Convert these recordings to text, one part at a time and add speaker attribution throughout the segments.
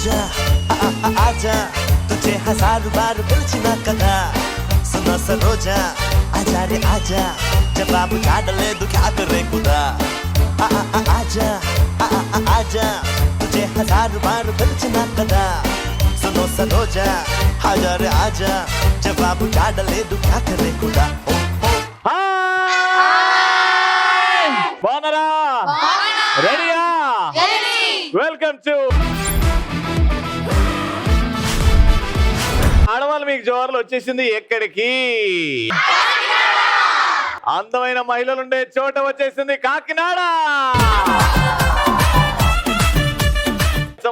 Speaker 1: आजा आजा तुझे हजार बार पिलचिना कदा सुनो सरोजा आजा रे आजा जवाब झाड़ले तू क्या करे खुदा आजा आजा तुझे हजार बार पिलचिना कदा सुनो सरोजा आजा रे आजा जवाब झाड़ले तू क्या करे खुदा
Speaker 2: బాగున్నారా? రెడీయా? వెల్కమ్ టు ఆడవాళ్ళు మీకు జోర్లు వచ్చేసింది. ఎక్కడికి? అందమైన మహిళలు ఉండే చోట వచ్చేసింది కాకినాడ.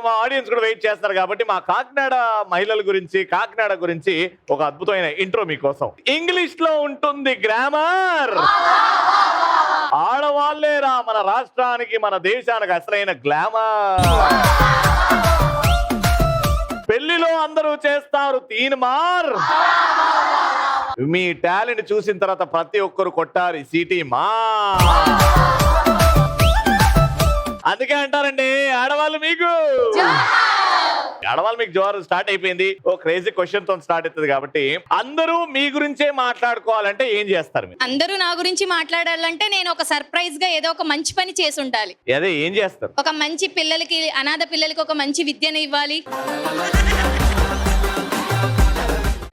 Speaker 2: మా ఆడియన్స్ కూడా వెయిట్ చేస్తారు కాబట్టి మా కాకినాడ మహిళల గురించి, కాకినాడ గురించి ఒక అద్భుతమైన ఇంట్రో మీకోసం. ఇంగ్లీష్ లో ఉంటుంది గ్రామర్. ఆడవాళ్లేరా మన రాష్ట్రానికి, మన దేశానికి అసలైన గ్లామర్. పెళ్లిలో అందరూ చేస్తారు తీన్మార్. మీ టాలెంట్ చూసిన తర్వాత ప్రతి ఒక్కరు కొట్టారు సిటీ మా. అందుకే అంటారండి ఆడవాళ్ళు మీకు జోరు స్టార్ట్ అయిపోయింది. ఓ క్రేజీ క్వశ్చన్ తో స్టార్ట్ అవుతుంది కాబట్టి అందరూ మీ గురించే మాట్లాడుకోవాలంటే ఏం చేస్తారు మీరు?
Speaker 3: అందరూ నా గురించి మాట్లాడాలంటే నేను ఒక సర్ప్రైజ్ గా ఏదో ఒక మంచి పని చేసి ఉండాలి.
Speaker 2: అదే ఏం చేస్తారు?
Speaker 3: ఒక మంచి పిల్లలకి, అనాథ పిల్లలకి ఒక మంచి విద్యను ఇవ్వాలి.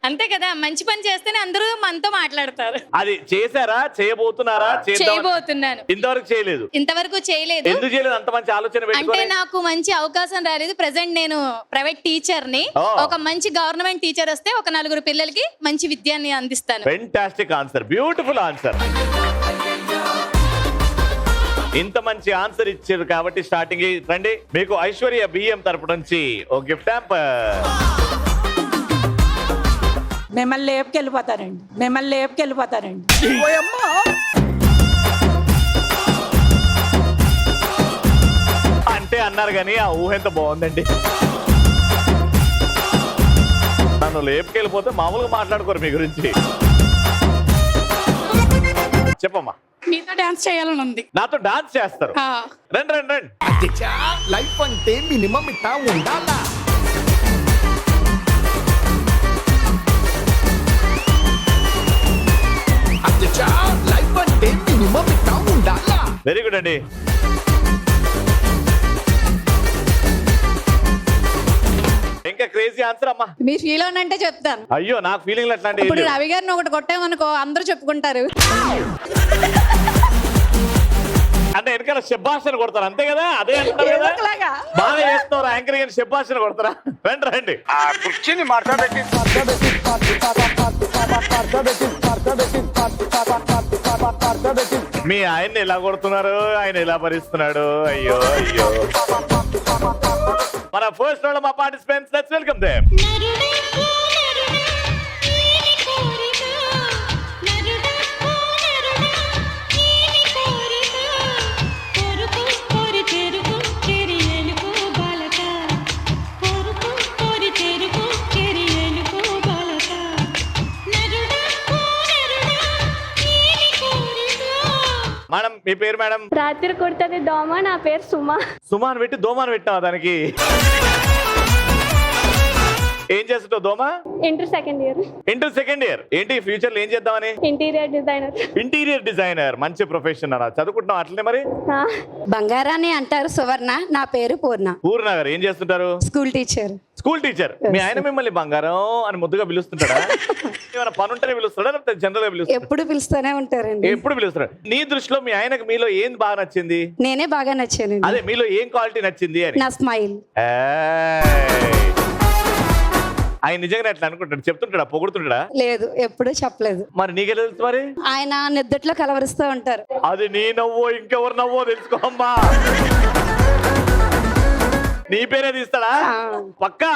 Speaker 3: అంతే కదా, మంచి పని చేస్తేనే అందరూ మనతో మాట్లాడతారు.
Speaker 2: అది చేశారా? చేయబోతున్నారా?
Speaker 3: చేయబోతున్నాను.
Speaker 2: ఇంతవరకు చేయలేదు. ఎందుకు చేయలేదు? అంత మంచి ఆలోచన
Speaker 3: అంటే నాకు మంచి అవకాశం రాలేదు. ప్రెసెంట్ నేను ప్రైవేట్ టీచర్ ని. ఒక మంచి గవర్నమెంట్ టీచర్ వస్తే ఒక 4 పిల్లలకి మంచి విద్యాన్ని అందిస్తాను.
Speaker 2: Fantastic answer, beautiful answer. ఇంత మంచి ఆన్సర్ ఇచ్చారు కాబట్టి స్టార్టింగ్ రండి, మీకు ఐశ్వర్య బియ్యం తరపు నుంచి ఓ గిఫ్ట్ హ్యాంపర్.
Speaker 4: మిమ్మల్ని లేపుకెళ్ళిపోతారండి.
Speaker 2: అంటే అన్నారు కానీ ఆ ఊహ ఎంత బాగుందండి. నన్ను లేపుకెళ్ళిపోతే మామూలుగా మాట్లాడుకోరు మీ గురించి. చెప్పమ్మా.
Speaker 5: మీతో డాన్స్ చేయాలని ఉంది.
Speaker 2: నాతో డాన్స్ చేస్తారు? రండి రండి రండి.
Speaker 6: లైఫ్ అంటే మినిమం ఇట్టా ఉండాలా? లైఫ్ అంటే మినిమం ఇట్టా ఉండాలా?
Speaker 2: వెరీ గుడ్ అండి. ఇంకా క్రేజీ ఆన్సర్ అమ్మా.
Speaker 5: మీరు ఫీల్ అవునంటే చెప్తాను.
Speaker 2: అయ్యో నాకు ఫీలింగ్ అట్లాంటి.
Speaker 5: ఇప్పుడు రవి గారిని ఒకటి కొట్టామనుకో అందరూ చెప్పుకుంటారు.
Speaker 2: అంటే వెనకాల శబ్బాషను కొడతారు అంతే కదా? అదే అంటారు కదా, బాగా చేస్తున్నారు యాంకర్ గారిని శబ్బాషను కొడతారా? రండి రండి.
Speaker 6: ఆ కుర్చీని మాట్లాడేసి
Speaker 2: మీ ఆయన్ని ఎలా కొడుతున్నారు, ఆయన ఎలా భరిస్తున్నాడు? అయ్యో అయ్యో. మన ఫస్ట్ రౌండ్ మా participants, let's welcome them. Madam మీ పేరు? మేడం
Speaker 7: రాత్రి కుడుతుంది దోమ. నా పేరు సుమా.
Speaker 2: సుమాన్ పెట్టి దోమాను పెట్టావా దానికి? ఏం చేస్తుంటావు దోమ?
Speaker 7: Inter second year.
Speaker 2: ఏంటి ఫ్యూచర్ లో ఏం చేద్దామని? Interior designer. మంచి ప్రొఫెషన్ అన్న. చదువుకుంటున్నాం అట్లనే మరి?
Speaker 5: బంగారాన్ని అంటారు సువర్ణ. నా పేరు పూర్ణ
Speaker 2: గారు ఏం చేస్తుంటారు?
Speaker 5: School teacher.
Speaker 2: మీ ఆయన మిమ్మల్ని బంగారం అని ముద్దుగా పిలుస్తుంటాడా? ఏమైనా పని ఉంటేనే పిలుస్తాడా లేకపోతే జనరల్ గా పిలుస్తాడా?
Speaker 5: ఎప్పుడు పిలుస్తూనే ఉంటారండి.
Speaker 2: ఎప్పుడు పిలుస్తాడు? నీ దృష్టిలో మీ ఆయనకు మీలో ఏం బాగా నచ్చింది?
Speaker 5: నేనే బాగా నచ్చాను.
Speaker 2: అదే మీలో ఏం క్వాలిటీ నచ్చింది అని?
Speaker 5: నా స్మైల్.
Speaker 2: ఆయన నిజంగా అట్లా అనుకుంటాడు? చెప్తుంటాడా? పొగుడుతుంటాడా?
Speaker 5: లేదు, ఎప్పుడు చెప్పలేదు.
Speaker 2: మరి నీకే తెలుసు మరి?
Speaker 5: ఆయన నిద్దట్లో కలవరిస్తూ ఉంటారు.
Speaker 2: అది నీ నవ్వో ఇంకెవరు నవ్వో తెలుసుకోమ్మా. నీ పేరే తీస్తాడా? పక్కా?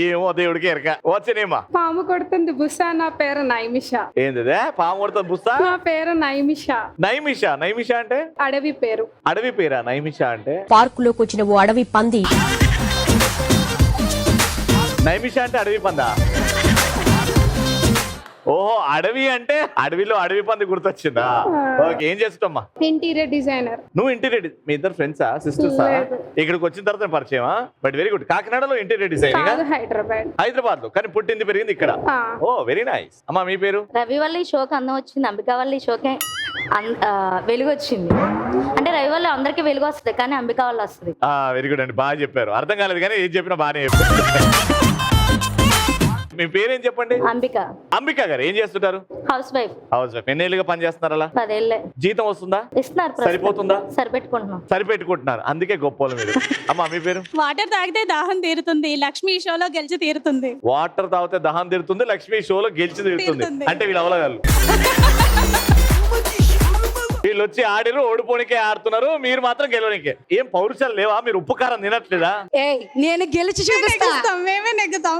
Speaker 2: ఏమో దేవుడికి ఎరక. వచ్చేనేమా?
Speaker 7: పాము కొడుతుంది బుస్సా. నా పేరు నైమిష.
Speaker 2: ఏంటిదే? పాము కొడుతుంది బుస్సా?
Speaker 7: నా పేరు నైమిష.
Speaker 2: నైమిష అంటే
Speaker 7: అడవి పేరు.
Speaker 2: అడవి పేరా నైమిష అంటే?
Speaker 8: పార్కులోకి వచ్చిన ఓ అడవి పంది.
Speaker 2: నైమిష అంటే అడవి పందా? ఓహో అడవి అంటే అడవిలో అడవి పంది గుర్తొచ్చిందా? ఓకే, ఏం చేస్తామ్మా?
Speaker 7: Interior designer.
Speaker 2: నువ్వు ఇంటీరియర్, మీ ఇద్దరు ఫ్రెండ్సా సిస్టర్సా?
Speaker 7: లేదు.
Speaker 2: ఇక్కడికి వచ్చిన తర్వాత పరిచయమా? But very good. కాకినాడలో ఇంటీరియర్ డిజైనింగ్,
Speaker 7: కాదు, హైదరాబాద్.
Speaker 2: హైదరాబాద్ లో, కానీ పుట్టింది పెరిగింది ఇక్కడ.
Speaker 7: ఆ.
Speaker 2: ఓ వెరీ నైస్. అమ్మా మీ పేరు?
Speaker 4: రవి వల్ల ఈ షోకి అందం వచ్చింది, అంబిక వల్ల ఈ షోకి వెలుగు వచ్చింది. అంటే రవి వల్ల అందరికి వెలుగు వస్తుంది, కానీ అంబిక వల్ల వస్తుంది.
Speaker 2: వెరీ గుడ్ అండి, బాగా చెప్పారు. అర్థం కాలేదు కానీ ఏం చెప్పినా బాగానే చెప్పారు. మీ పేరేం చెప్పండి?
Speaker 4: అంబిక.
Speaker 2: అంబిక గారు ఏం చేస్తుంటారు?
Speaker 4: Housewife.
Speaker 2: Housewife. ఎన్నేళ్ళుగా పని చేస్తున్నారు అలా?
Speaker 4: 10 ఏళ్ళే.
Speaker 2: జీతం వస్తుందా?
Speaker 4: ఇస్తున్నారు ప్రస్తుతం.
Speaker 2: సరిపోతుందా?
Speaker 4: సరిపెట్టుకుంటున్నాం.
Speaker 2: సరిపెట్టుకుంటున్నారు, అందుకే గొప్పలు మీరు. అమ్మా మీ పేరు?
Speaker 3: వాటర్ తాగితే దాహం తీరుతుంది, లక్ష్మి షోలో గెలిచి తీరుతుంది.
Speaker 2: వాటర్ తాగితే దహం తీరుతుంది, లక్ష్మి షోలో గెలిచి తీరుతుంది. అంటే వీళ్ళు అవలగాళ్ళు. వీళ్ళు వచ్చి ఆడిరు, ఓడిపోనికే ఆడుతున్నారు, మీరు మాత్రం గెలవనికే. ఏం పౌరుషాలు లేవా? మీరు ఉప్పు కారం తినట్లేదా?
Speaker 5: నేను గెలిచి చూపిస్తా.
Speaker 3: మేమే నెగ్గుతాం.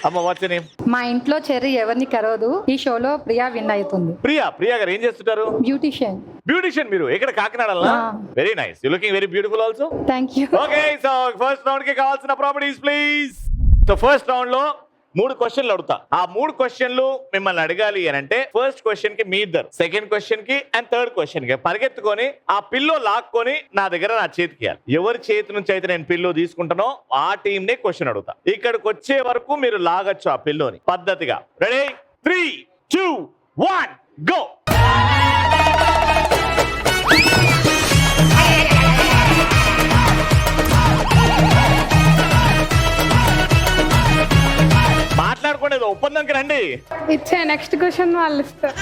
Speaker 2: అమ్మ వాట్స్ నేమ్?
Speaker 9: మా ఇంట్లో చెర్రీ ఎవరిని కరవదు, ఈ షోలో ప్రియా విన్ అవుతుంది.
Speaker 2: ప్రియా గారు ఏం చేస్తుంటారు?
Speaker 9: బ్యూటిషియన్.
Speaker 2: బ్యూటిషియన్. మీరు ఇక్కడ కాకినాడలా? Very nice, you looking very beautiful also.
Speaker 9: Thank you.
Speaker 2: Okay, so first round కి కావాల్సిన properties please. So first round లో 3 క్వశ్చన్లు అడుగుతా. ఆ 3 క్వశ్చన్లు మిమ్మల్ని అడగాలి అని అంటే ఫస్ట్ క్వశ్చన్ కి మీ ఇద్దరు, సెకండ్ క్వశ్చన్ కి అండ్ థర్డ్ క్వశ్చన్ కి పరిగెత్తుకొని ఆ పిల్లో లాక్కొని నా చేతికి ఇవ్వాలి. ఎవరి చేతి నుంచి అయితే నేను పిల్లో తీసుకుంటానో ఆ టీం నే క్వశ్చన్ అడుగుతా. ఇక్కడికి వచ్చే వరకు మీరు లాగచ్చు ఆ పిల్లోని పద్ధతిగా. రెడీ? 3, 2, 1 గో. మాట్లాడుకునేది ఒప్పందంకి రండి.
Speaker 7: ఇచ్చే నెక్స్ట్ క్వశ్చన్ వాళ్ళు ఇస్తారు.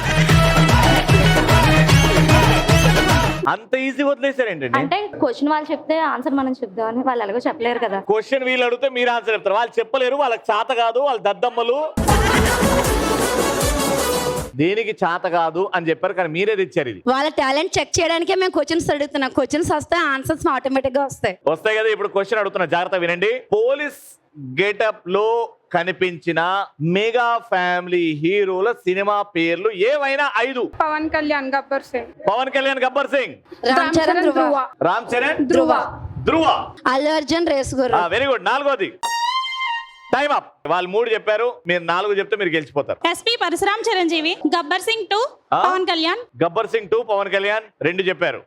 Speaker 2: అంత ఈజీ వదిలేసారేంటండి?
Speaker 4: అంటే క్వశ్చన్ వాళ్ళు చెప్తే ఆన్సర్ మనం చెప్దామని, వాళ్ళు ఎలాగో చెప్పలేరు కదా.
Speaker 2: క్వశ్చన్ వీళ్ళు అడిగితే మీరు ఆన్సర్ చెప్తారు, వాళ్ళు చెప్పలేరు, వాళ్ళకి చేత కాదు, వాళ్ళు దద్దమ్మలు. దేనికి చేత కాదు అని చెప్పారు, కానీ మీరే తెచ్చారు ఇది.
Speaker 5: వాళ్ళ టాలెంట్ చెక్ చేయడానికే మేము క్వశ్చన్స్ అడుగుతున్నాం. క్వశ్చన్స్ వస్తే ఆన్సర్స్ ఆటోమేటిక్ గా వస్తాయి
Speaker 2: కదా. ఇప్పుడు క్వశ్చన్ అడుగుతున్నా, జాగ్రత్త వినండి. పోలీస్ గెటప్ లో కనిపించిన మెగా ఫ్యామిలీ హీరోల సినిమా పేర్లు ఏవైనా 5.
Speaker 7: పవన్ కళ్యాణ్, గబ్బర్ సింగ్.
Speaker 2: పవన్ కళ్యాణ్, గబ్బర్ సింగ్.
Speaker 5: రామ్ చరణ్, ధ్రువ.
Speaker 2: రామ్ చరణ్,
Speaker 5: ధ్రువ. అల్లు అర్జున్, రేసు గుర్రం.
Speaker 2: Very good. 4వది. Time up. వాళ్ళు 3 చెప్పారు, మీరు 4 చెప్తే మీరు గెలిచిపోతారు.
Speaker 3: ఎస్పీ పరశురామ్, చిరంజీవి. గబ్బర్ సింగ్ 2 పవన్ కళ్యాణ్.
Speaker 2: గబ్బర్ సింగ్ 2 పవన్ కళ్యాణ్ 2 చెప్పారు.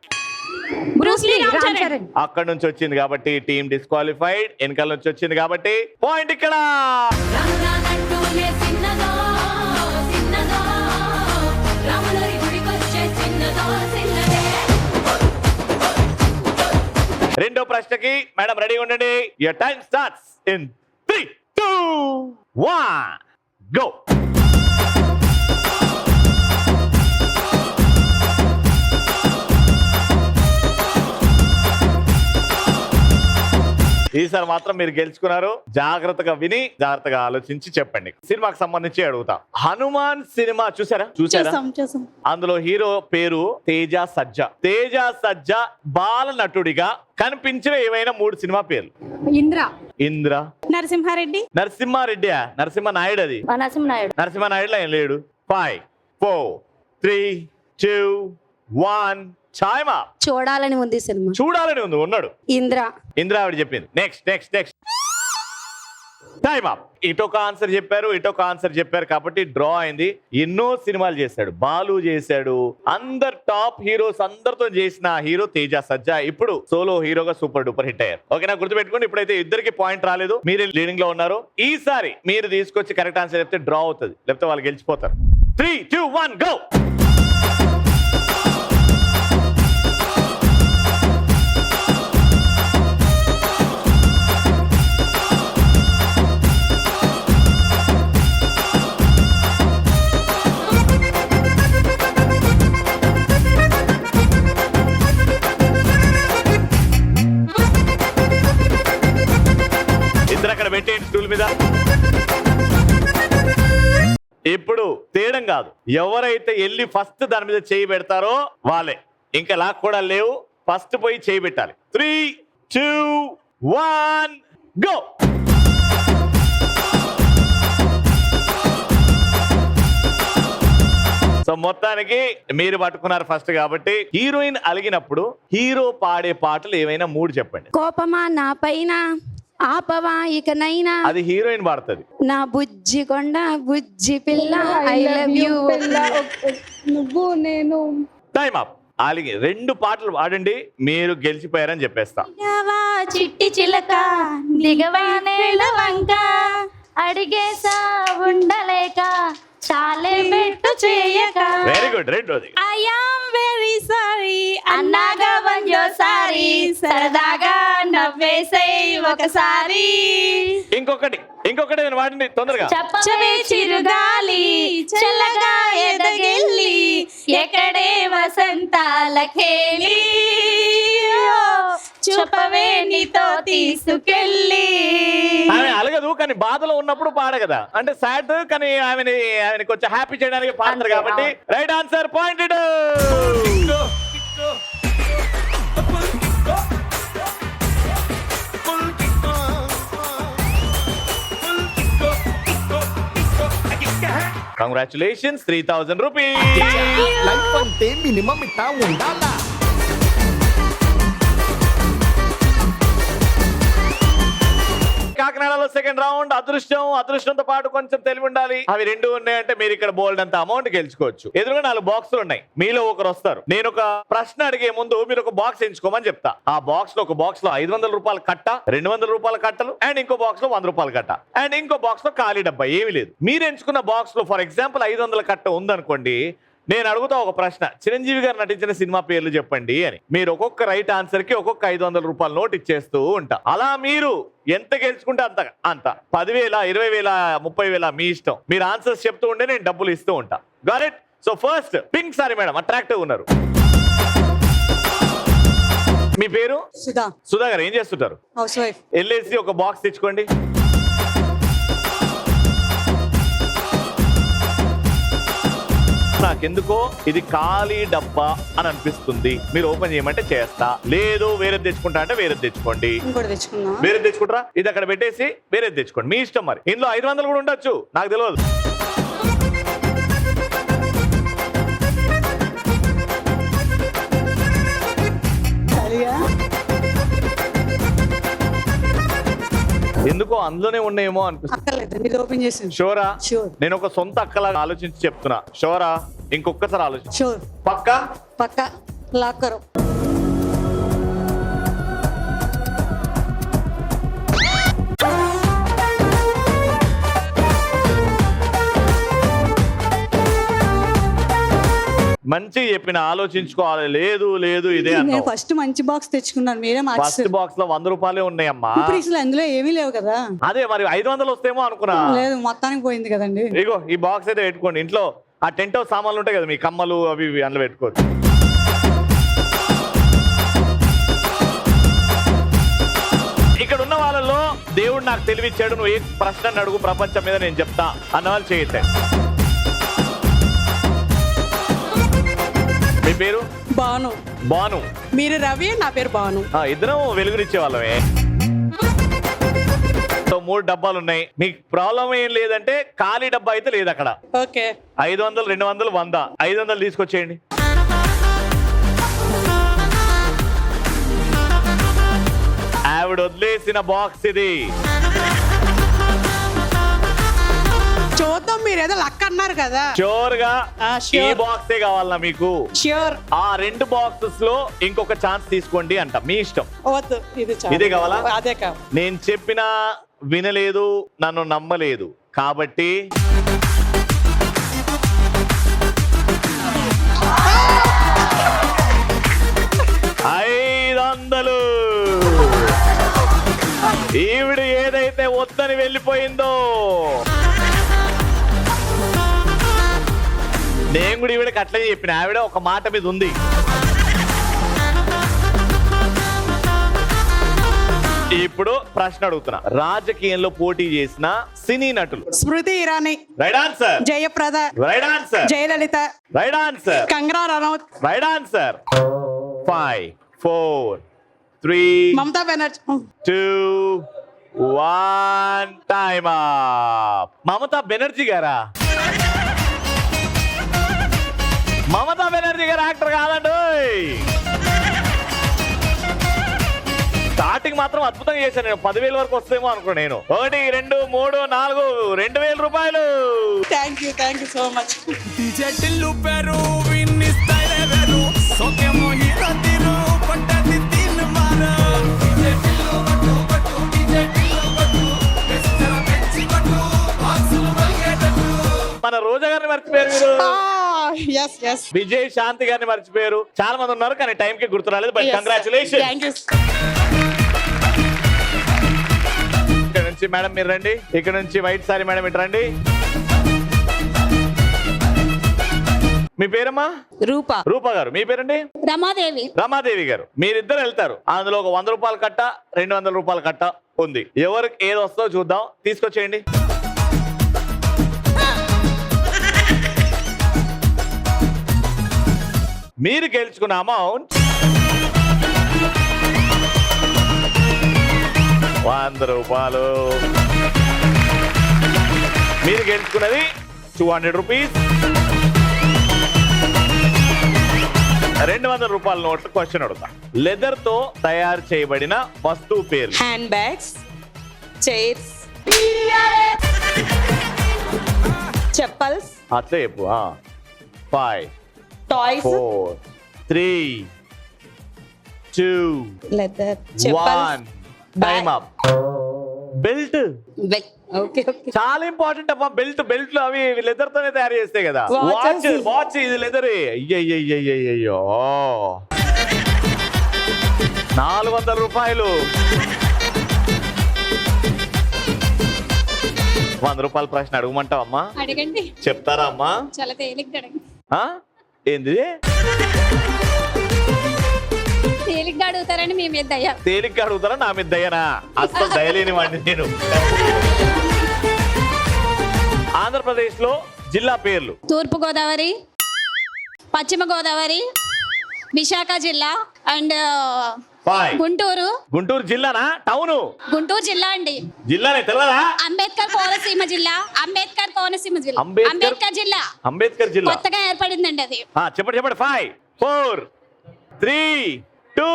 Speaker 9: రామ్ చరణ్.
Speaker 2: అక్కడ నుంచి వచ్చింది కాబట్టి టీం డిస్క్వాలిఫైడ్. వెనకాల నుంచి వచ్చింది కాబట్టి పాయింట్ ఇక్కడ. రెండో ప్రశ్నకి మేడం రెడీ ఉండండి. Your time starts in 3, 2, 1 go. ఈసారి మాత్రం మీరు గెలుచుకున్నారు. జాగ్రత్తగా విని జాగ్రత్తగా ఆలోచించి చెప్పండి. సినిమాకి సంబంధించి అడుగుతా. హనుమాన్ సినిమా చూసారా? అందులో హీరో పేరు తేజ సజ్జ. తేజ సజ్జ బాల నటుడిగా కనిపించిన ఏవైనా 3 సినిమా పేర్లు. ఇంద్ర.
Speaker 3: నరసింహారెడ్డి.
Speaker 2: నరసింహారెడ్డి. నరసింహనాయుడు. అది నరసింహనాయుడులో ఏం లేడు. 5, 4, 3, 2, 1 టైమ్ అప్.
Speaker 5: చూడాలని ఉంది సినిమా.
Speaker 2: చూడాలని ఉంది. ఉన్నాడు. ఇంద్ర ఆవిడ చెప్పింది. Next time up. ఇటొక ఆన్సర్ చెప్పారు కాబట్టి డ్రా అయింది. ఎన్నో సినిమాలు చేశాడు. బాలు చేశాడు. అందరు టాప్ హీరోస్ అందరితో చేసిన హీరో తేజ సజ్జ. ఇప్పుడు సోలో హీరోగా సూపర్ డూపర్ హిట్ అయ్యారు. ఓకేనా? గుర్తుపెట్టుకోండి. ఇప్పుడైతే ఇద్దరికి పాయింట్ రాలేదు, మీరే లీడింగ్ లో ఉన్నారు. ఈసారి మీరు తీసుకొచ్చి కరెక్ట్ ఆన్సర్ చెప్తే డ్రా అవుతుంది, లేకపోతే వాళ్ళు గెలిచిపోతారు. 3, 2, 1 గో. అక్కడ పెట్టేయండి స్టూల్ మీద. ఇప్పుడు తేడం కాదు, ఎవరైతే వెళ్ళి ఫస్ట్ దాని మీద చేయి పెడతారో వాళ్ళే. ఇంకా లాక్ కూడా లేవు, ఫస్ట్ పోయి చేయి పెట్టాలి. 3, 2, 1 గో. సో మొత్తానికి మీరు పట్టుకున్నారు ఫస్ట్ కాబట్టి. హీరోయిన్ అలిగినప్పుడు హీరో పాడే పాటలు ఏమైనా 3 చెప్పండి.
Speaker 5: కోపమా నా పైన, ఆపవా ఇకనైనా
Speaker 2: అది హీరోయిన్ పాడుతుంది.
Speaker 5: నా బుజ్జి కొండ బుజ్జి పిల్ల ఐ లవ్ యూ.
Speaker 7: నువ్వు నేను
Speaker 2: టైం అప్. అలాగే 2 పాటలు పాడండి, మీరు గెలిచిపోయారని చెప్పేస్తా.
Speaker 4: చిట్టి చిలక దిగవా నేల వంక అడిగేసా ఉండలేక చాలే పెట్టు చేయక.
Speaker 2: Very good. రెండోది.
Speaker 5: ఐ యామ్ వెరీ సారీ
Speaker 4: అన్నాగా వంజోసారి సరదాగా నవ్వేసై ఒకసారి.
Speaker 2: ఇంకొకటి నేను వాడండి తొందరగా.
Speaker 4: చెప్పవే చిరుగాలి చల్లగా ఎదగెళ్ళి ఎక్కడే వసంతాలకేలి చెప్పవే నీతో తీసుకెళ్ళి.
Speaker 2: ఆమె అలగదు కానీ బాధలో ఉన్నప్పుడు పాడగదా, అంటే సాడ్ కానీ ఆమెని కొంచెం హ్యాపీ చేయడానికి పాడతారు కాబట్టి right answer. Point. Congratulations, 3000 rupees.
Speaker 6: Life అంటే మినిమం ఇట్టా ఉండాలా.
Speaker 2: కాకినాడలో సెకండ్ రౌండ్. అదృష్టంతో పాటు కొంచెం తెలివి ఉండాలి. అవి 2 ఉన్నాయంటే మీరు ఇక్కడ బోల్డ్ అంత అమౌంట్ గెలుచుకోవచ్చు. ఎదురుగా 4 బాక్సులు ఉన్నాయి, మీలో ఒకరు వస్తారు. నేను ఒక ప్రశ్న అడిగే ముందు మీరు ఒక బాక్స్ ఎంచుకోమని చెప్తా. ఆ బాక్స్ లో ఒక బాక్స్ లో 500 రూపాయల కట్ట, 200 రూపాయల కట్టలు, అండ్ ఇంకో బాక్స్ లో 100 రూపాయల కట్ట, అండ్ ఇంకో బాక్స్ లో ఖాళీ డబ్బా, ఏమీ లేదు. మీరు ఎంచుకున్న బాక్స్ లో ఫర్ ఎగ్జాంపుల్ 500 కట్ట ఉందనుకోండి, నేను అడుగుతా ఒక ప్రశ్న, చిరంజీవి గారు నటించిన సినిమా పేర్లు చెప్పండి అని. మీరు ఒక్కొక్క రైట్ ఆన్సర్ కి ఒక్కొక్క 500 రూపాయల నోట్ ఇచ్చేస్తూ ఉంటా. అలా మీరు ఎంత గెలుచుకుంటే అంత 10,000, 20,000, 30,000 మీ ఇష్టం. మీరు ఆన్సర్స్ చెప్తూ ఉంటే నేను డబ్బులు ఇస్తూ ఉంటా. Got it? So first pink sorry madam, attractive ఉన్నారు. మీ పేరు? సుధా గారు. ఏం చేస్తుంటారు?
Speaker 5: House wife.
Speaker 2: వెళ్ళేసి ఒక బాక్స్ తెచ్చుకోండి. నాకెందుకో ఇది ఖాళీ డబ్బా అని అనిపిస్తుంది. మీరు ఓపెన్ చేయమంటే చేస్తా, లేదు వేరేది తెచ్చుకుంటా అంటే వేరేది తెచ్చుకోండి. వేరేది తెచ్చుకుంటారా? ఇది అక్కడ పెట్టేసి వేరేది తెచ్చుకోండి, మీ ఇష్టం. మరి ఇందులో 500 కూడా ఉండొచ్చు, నాకు తెలియదు. ఎందుకో అందులోనే ఉన్నాయేమో అనిపిస్తుంది. షోరా? నేను ఒక సొంత అక్కలాగా ఆలోచించి చెప్తున్నా. షోరా? ఇంకొకసారి ఆలోచించు. పక్కా
Speaker 5: లాక్కరు.
Speaker 2: మంచి చెప్పిన, ఆలోచించుకోవాలి. లేదు ఇదే అన్నా.
Speaker 5: ఫస్ట్ మంచి బాక్స్ తెచ్చుకున్నాను, మీరే
Speaker 2: ఫస్ట్ బాక్స్ లో 100 రూపాయలే ఉన్నాయమ్మా.
Speaker 5: అందులో ఏమీ లేవు కదా.
Speaker 2: అదే మరి 500 వస్తేమో అనుకున్నా.
Speaker 5: లేదు, మొత్తానికి పోయింది కదండి.
Speaker 2: ఇగో ఈ బాక్స్ అయితే పెట్టుకోండి. ఇంట్లో ఆ 10 సామాన్లు ఉంటాయి కదా, మీ కమ్మలు అవి అందులో పెట్టుకోవచ్చు. ఇక్కడ ఉన్న వాళ్ళలో దేవుడు నాకు తెలివిచ్చాడు, నువ్వు ఏ ప్రశ్న అడుగు ప్రపంచం మీద నేను చెప్తా అన్న వాళ్ళు చేయట్లే. మీ పేరు? బాను.
Speaker 5: మీరు రవి, నా పేరు బాను.
Speaker 2: ఇద్దరం వెలుగునిచ్చే వాళ్ళమే. 3 డబ్బాలు ఉన్నాయి. మీకు ప్రాబ్లం ఏం లేదంటే ఖాళీ డబ్బా అయితే లేదు అక్కడ.
Speaker 5: ఓకే.
Speaker 2: 500, 200, 100. 500 తీసుకొచ్చేయండి. ఆవిడ వదిలేసిన బాక్స్ ఇది.
Speaker 5: చూద్దాం, మీరు ఏదో లక్ అన్నారు కదా.
Speaker 2: షూర్ గా ఈ బాక్సే కావాలన్నా మీకు?
Speaker 5: ష్యూర్.
Speaker 2: ఆ 2 బాక్సెస్ లో ఇంకొక ఛాన్స్ తీసుకోండి అంట, మీ ఇష్టం.
Speaker 5: వద్దు,
Speaker 2: ఇదే కావాలా?
Speaker 5: అదే కావాలి.
Speaker 2: నేను చెప్పినా వినలేదు, నన్ను నమ్మలేదు కాబట్టి $500. ఈవిడ ఏదైతే వద్దని వెళ్ళిపోయిందో, నేను కూడా ఈవిడకి అట్లనే చెప్పిన. ఆవిడ ఒక మాట మీద ఉంది. ఇప్పుడు ప్రశ్న అడుగుతున్నా. రాజకీయంలో పోటీ చేసిన సినీ నటులు.
Speaker 5: Smriti Irani.
Speaker 2: Right answer.
Speaker 5: Jayaprada.
Speaker 2: Right answer.
Speaker 5: Jayalalitha.
Speaker 2: Right answer.
Speaker 5: Kangana Ranaut.
Speaker 2: Right answer. 5, 4, 3,
Speaker 5: Mamata Banerjee.
Speaker 2: 2, 1. Time up. Mamata Banerjee గారా? మమతా బెనర్జీ గారు యాక్టర్ కాదండి. స్టార్టింగ్ స్టార్టింగ్ మాత్రం అద్భుతంగా చేశాను నేను. 10,000 వరకు వస్తేమో అనుకో నేను. 1 2 3 4 2,000 రూపాయలు.
Speaker 5: Thank you so much.
Speaker 2: మన రోజా గారిని మర్చిపోయారు మీరు. విజయ్ శాంతి గారిని మర్చిపోయారు. చాలా మంది ఉన్నారు కానీ టైం కి గుర్తు రాలేదు. But congratulation. ఇక్కడ నుంచి మేడం మీరు రండి. ఇక్కడ నుంచి వైట్ సారీ మేడం ఇటు రండి. మీ పేరమ్మా? రూపా గారు. మీ పేరండి? రమాదేవి గారు. మీరిద్దరు వెళ్తారు. అందులో ఒక 100 రూపాయల కట్ట 200 రూపాయల కట్ట ఉంది. ఎవరికి ఏది వస్తుందో చూద్దాం. తీసుకొచ్చేయండి. మీరు గెలుచుకున్న అమౌంట్ 100 రూపాయలు. మీరు గెలుచుకున్నది 200 రూపీస్. 200 రూపాయల నోట్లు క్వశ్చన్ అడుగుతా. లెదర్ తో తయారు చేయబడిన వస్తువు పేరు.
Speaker 5: హ్యాండ్ బ్యాగ్స్, చైర్స్, చెప్పల్స్,
Speaker 2: అట్లా చెప్పు. 5
Speaker 5: toys,
Speaker 2: 4 3 2
Speaker 5: leather,
Speaker 2: 1 time up. Belt.
Speaker 5: Okay.
Speaker 2: చాలా ఇంపార్టెంట్ అమ్మా. బెల్ట్ అవి లెదర్ తోనే తయారు చేస్తే కదా. వాచ్ ఇది లెదర్. అయ్యో 400 రూపాయలు. 100 రూపాయల ప్రశ్న అడగమంటావమ్మా?
Speaker 3: అడగండి.
Speaker 2: చెప్తారా అమ్మా?
Speaker 3: చాలా తేలిగ్గా అడగండి.
Speaker 2: ఏంది
Speaker 3: తేలిగ్గా అడుగుతారని మీ మీద దయ.
Speaker 2: తేలిగ్గా అడుగుతారా? నా మీద దయనా? అసలు దయలేని వాడిని నేను. ఆంధ్రప్రదేశ్ లో జిల్లా పేర్లు.
Speaker 3: తూర్పు గోదావరి, పశ్చిమ గోదావరి, విశాఖ జిల్లా అండ్
Speaker 2: గుంటూరు జిల్లానా? టౌను?
Speaker 3: గుంటూరు జిల్లా అండి.
Speaker 2: జిల్లానే తెలవదా?
Speaker 3: అంబేద్కర్ కోనసీమ జిల్లా.
Speaker 2: అంబేద్కర్ జిల్లా
Speaker 3: కొత్తగా ఏర్పడిందండి అది.
Speaker 2: చెప్పండి 5 4 3 2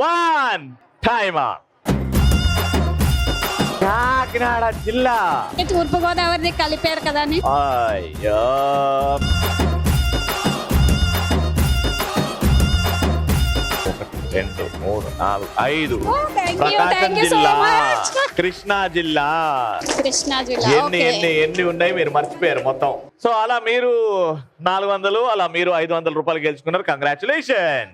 Speaker 2: 1 టైమ్. కాకినాడ జిల్లా.
Speaker 3: తూర్పు గోదావరిని కలిపారు కదా అని.
Speaker 2: అయ్యో 1 2 3 4 5. ప్రకాశం జిల్లా. కృష్ణా జిల్లా. ఎన్ని ఉన్నాయి మీరు మర్చిపోయారు మొత్తం. సో అలా మీరు 400, అలా మీరు 500 రూపాయలు గెలుచుకున్నారు. Congratulation.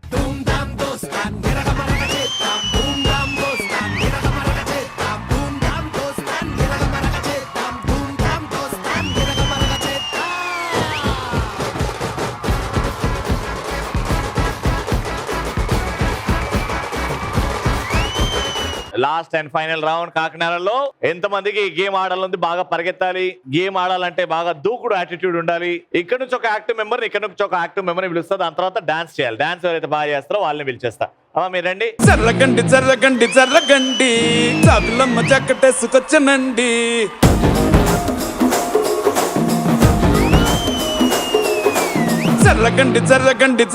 Speaker 2: Last and final round కాకినాడలో. ఎంతమందికి గేమ్ ఆడాలని బాగా పరిగెత్తాలి, గేమ్ ఆడాలంటే బాగా దూకుడు యాటిట్యూడ్ ఉండాలి. ఇక్కడ నుంచి ఒక యాక్టివ్ మెంబర్, ఇక్కడ నుంచి ఒక యాక్టివ్ మెంబర్ పిలుస్తా. దాని తర్వాత డాన్స్ చేయాలి. డాన్స్ ఎవరైతే బాగా చేస్తారో వాళ్ళని పిలిచేస్తా. మీరు రండి.
Speaker 10: చర్రగండి చదులమ్మ చక్కటేసుకొచ్చనండి.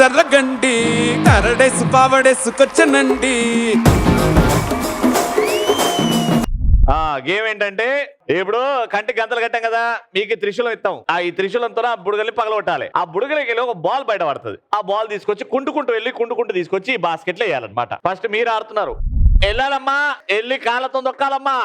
Speaker 10: చర్రగండి కరడేసు పావడేసుకొచ్చనండి.
Speaker 2: గేమ్ ఏంటంటే ఇప్పుడు కంటికి గంతలు కట్టాం కదా, మీకు త్రిశూలం ఇస్తాం. ఈ త్రిశూలంతో ఆ బుడగల్ని పగలగొట్టాలి. ఆ బుడగలకి వెళ్ళి ఒక బాల్ బయట పడుతుంది. ఆ బాల్ తీసుకొచ్చి కుంటుకుంటూ తీసుకొచ్చి ఈ బాస్కెట్ లో వేయాలన్నమాట. ఫస్ట్ మీరు ఆడుతున్నారు. వెళ్ళాలమ్మా, వెళ్ళి కాళ్ళతో దొక్కాలమ్మా.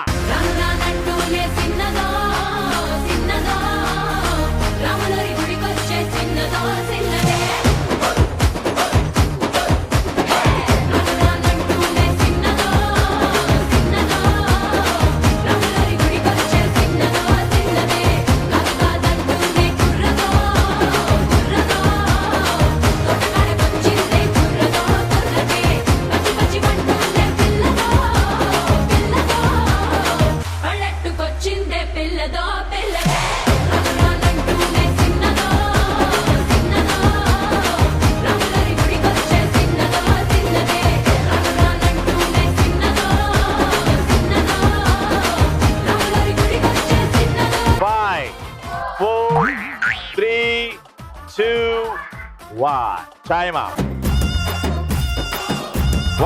Speaker 2: Time out.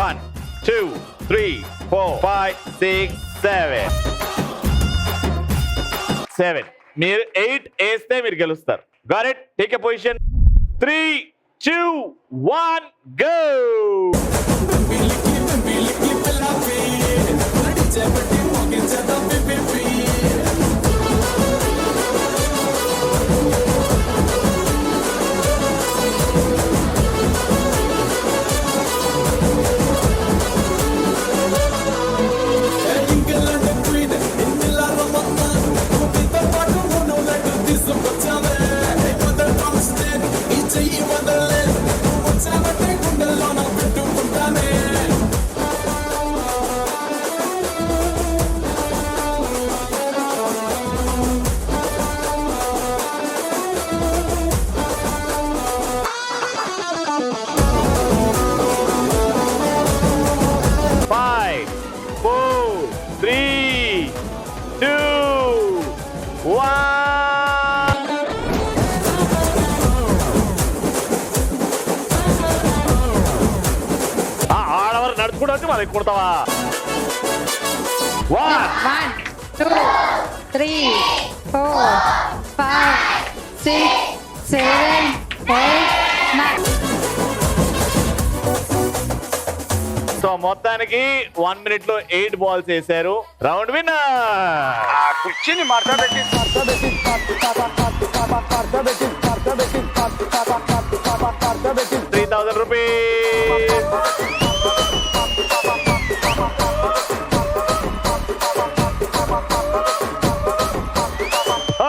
Speaker 2: 1 2 3 4 5 6 7 7 మీరు 8 వేస్తే మీరు గెలుస్తారు. Got it? Take a position. 3 2 1 go. ఆడవారు నడుచుకుంటూ మరి కుడతావా? 1
Speaker 9: 1 2 3 4 5 6 7 8 9.
Speaker 2: సో మొత్తానికి 1 minute లో 8 balls వేశారు. Round winner.
Speaker 10: కుర్చీని మాట్లాడబెట్టి
Speaker 2: 3,000 రూపీస్.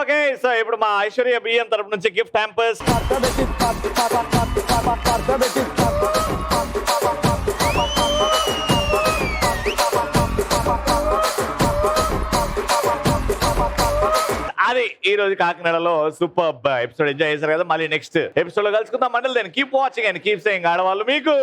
Speaker 2: ఓకే, సో ఇప్పుడు మా ఐశ్వర్య బియ్యం తరపు నుంచి గిఫ్ట్ హ్యాంపర్స్. అది ఈ రోజు కాకినాడలో సూపర్ ఎపిసోడ్ ఎంజాయ్ చేశారు కదా. మళ్ళీ నెక్స్ట్ ఎపిసోడ్ లో కలుసుకుందాం. మండలి then keep watching and keep saying ఆడవాళ్ళు మీకు